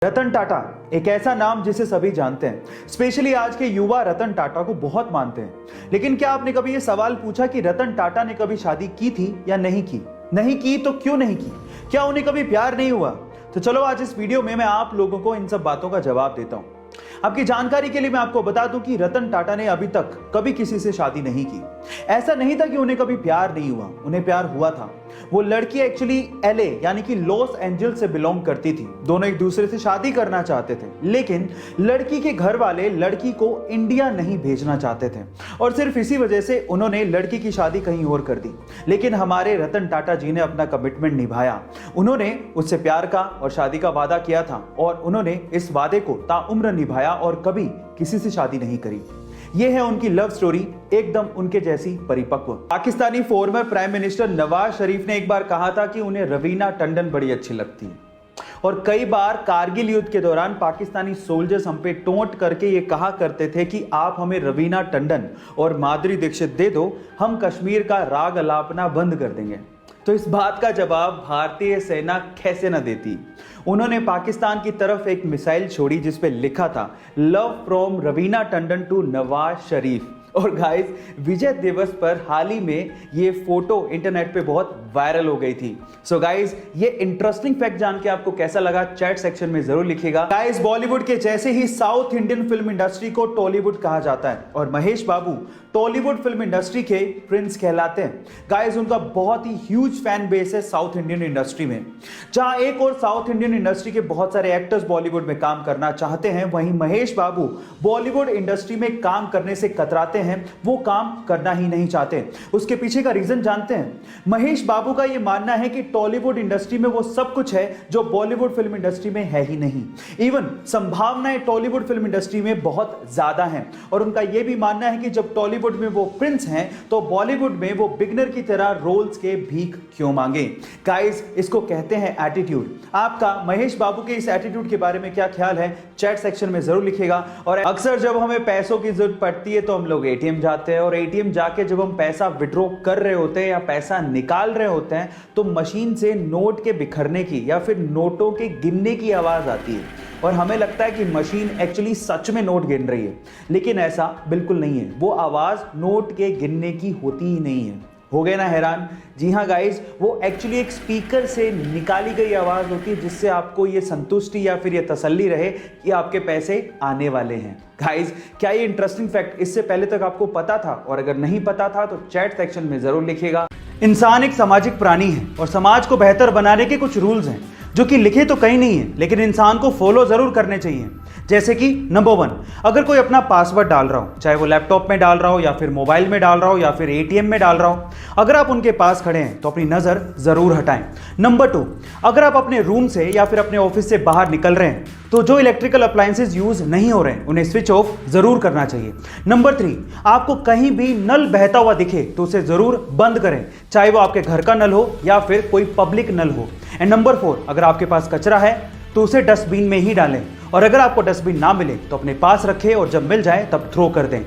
रतन टाटा एक ऐसा नाम जिसे सभी जानते हैं, स्पेशली आज के युवा रतन टाटा को बहुत मानते हैं। लेकिन क्या आपने कभी यह सवाल पूछा कि रतन टाटा ने कभी शादी की थी या नहीं की? नहीं की तो क्यों नहीं की? क्या उन्हें कभी प्यार नहीं हुआ? तो चलो आज इस वीडियो में मैं आप लोगों को इन सब बातों का जवाब देता हूं। आपकी जानकारी के लिए मैं आपको बता दूं कि रतन टाटा ने अभी तक कभी किसी से शादी नहीं की। ऐसा नहीं था कि उन्हें कभी प्यार नहीं हुआ, उन्हें प्यार हुआ था। वो लड़की एक्चुअली एलए यानी कि लॉस एंजल्स से बिलोंग करती थी। दोनों एक दूसरे से शादी करना चाहते थे, लेकिन लड़की के घर वाले लड़की को इंडिया नहीं भेजना चाहते थे और सिर्फ इसी वजह से उन्होंने लड़की की शादी कहीं और कर दी। लेकिन हमारे रतन टाटा जी ने अपना कमिटमेंट निभाया। उन्होंने उससे प्यार का और शादी का वादा किया था और उन्होंने इस वादे को ताउम्र निभाया और कभी किसी से शादी नहीं करी। यह है उनकी लव स्टोरी, एकदम उनके जैसी परिपक्व। Pakistani former prime minister Nawaz Sharif ने एक बार कहा था कि उन्हें रवीना टंडन बड़ी अच्छी लगती है और कई बार कारगिल युद्ध के दौरान पाकिस्तानी सोल्जर्स हम पे टोंट करके ये कहा करते थे कि आप हमें रवीना टंडन और माधुरी दीक्षित दे दो, हम कश्मीर का राग अलापना बंद कर देंगे। तो इस बात का जवाब भारतीय सेना कैसे न देती। उन्होंने पाकिस्तान की तरफ एक मिसाइल छोड़ी जिस पे लिखा था love from Raveena Tandon to Nawaz Sharif. और गाइस, विजय दिवस पर हाल ही में ये फोटो इंटरनेट पे बहुत वायरल हो गई थी। सो गाइस, ये इंटरेस्टिंग फैक्ट जान के आपको कैसा लगा चैट सेक्शन में जरूर लिखिएगा। गाइस, बॉलीवुड के जैसे ही साउथ इंडियन फिल्म इंडस्ट्री को टॉलीवुड कहा जाता है और महेश बाबू टॉलीवुड फिल्म इंडस्ट्री के प्रिंस कहलाते हैं। गाइस, उनका बहुत ही ह्यूज फैन बेस है साउथ इंडियन इंडस्ट्री में। जहां एक और साउथ इंडियन इंडस्ट्री के बहुत सारे एक्टर्स बॉलीवुड में काम करना चाहते हैं, वहीं महेश बाबू बॉलीवुड इंडस्ट्री में काम करने से कतराते हैं, वो काम करना ही नहीं चाहते। उसके पीछे का रीजन जानते हैं? महेश बाबू का यह मानना है कि टॉलीवुड इंडस्ट्री में वो सब कुछ है जो बॉलीवुड फिल्म इंडस्ट्री में है ही नहीं। इवन संभावनाएं टॉलीवुड फिल्म इंडस्ट्री में बहुत ज्यादा हैं और उनका यह भी मानना है कि जब टॉलीवुड में वो प्रिंस हैं तो बॉलीवुड में वो बिगनर की तरह रोल्स के भीख क्यों मांगे। गाइस, इसको कहते हैं एटीट्यूड। आपका महेश बाबू के इस एटीट्यूड के बारे में क्या ख्याल है चैट सेक्शन में जरूर लिखिएगा। और अक्सर जब हमें पैसों की जरूरत पड़ती है तो हम लोग एटीएम जाते हैं और एटीएम जाके जब हम पैसा विड्रॉ कर रहे होते हैं या पैसा निकाल रहे होते हैं तो मशीन से नोट के बिखरने की या फिर नोटों के गिनने की आवाज आती है और हमें लगता है कि मशीन एक्चुअली सच में नोट गिन रही है, लेकिन ऐसा बिल्कुल नहीं है। वो आवाज नोट के गिनने की होती ही नहीं है। हो गए ना हैरान? जी हाँ गाइस, वो एक्चुअली एक स्पीकर से निकाली गई आवाज होती है जिससे आपको ये संतुष्टि या फिर ये तसल्ली रहे कि आपके पैसे आने वाले हैं। गाइस, क्या ये इंटरेस्टिंग फैक्ट इससे पहले तक आपको पता था? और अगर नहीं पता था तो चैट सेक्शन में जरूर लिखिएगा। इंसान एक सामाजिक प्राणी है और समाज को बेहतर बनाने के कुछ रूल्स हैं जो कि लिखे तो कहीं नहीं है, लेकिन इंसान को फॉलो जरूर करने चाहिए। जैसे कि नंबर 1, अगर कोई अपना पासवर्ड डाल रहा हो, चाहे वो लैपटॉप में डाल रहा हो या फिर मोबाइल में डाल रहा हो या फिर एटीएम में डाल रहा हो, अगर आप उनके पास खड़े हैं तो अपनी नजर जरूर हटाएं। नंबर 2, अगर आप अपने रूम से या फिर अपने ऑफिस से बाहर निकल रहे हैं तो जो इलेक्ट्रिकल अप्लायंसेज यूज नहीं हो रहे हैं उन्हें स्विच ऑफ जरूर करना चाहिए। नंबर 3, आपको कहीं भी नल बहता हुआ दिखे तो उसे जरूर बंद करें, चाहे वो आपके घर का नल हो या फिर कोई पब्लिक नल हो। एंड नंबर 4, अगर आपके पास कचरा है तो उसे डस्टबिन में ही डालें और अगर आपको डस्टबिन ना मिले तो अपने पास रखें और जब मिल जाए तब थ्रो कर दें।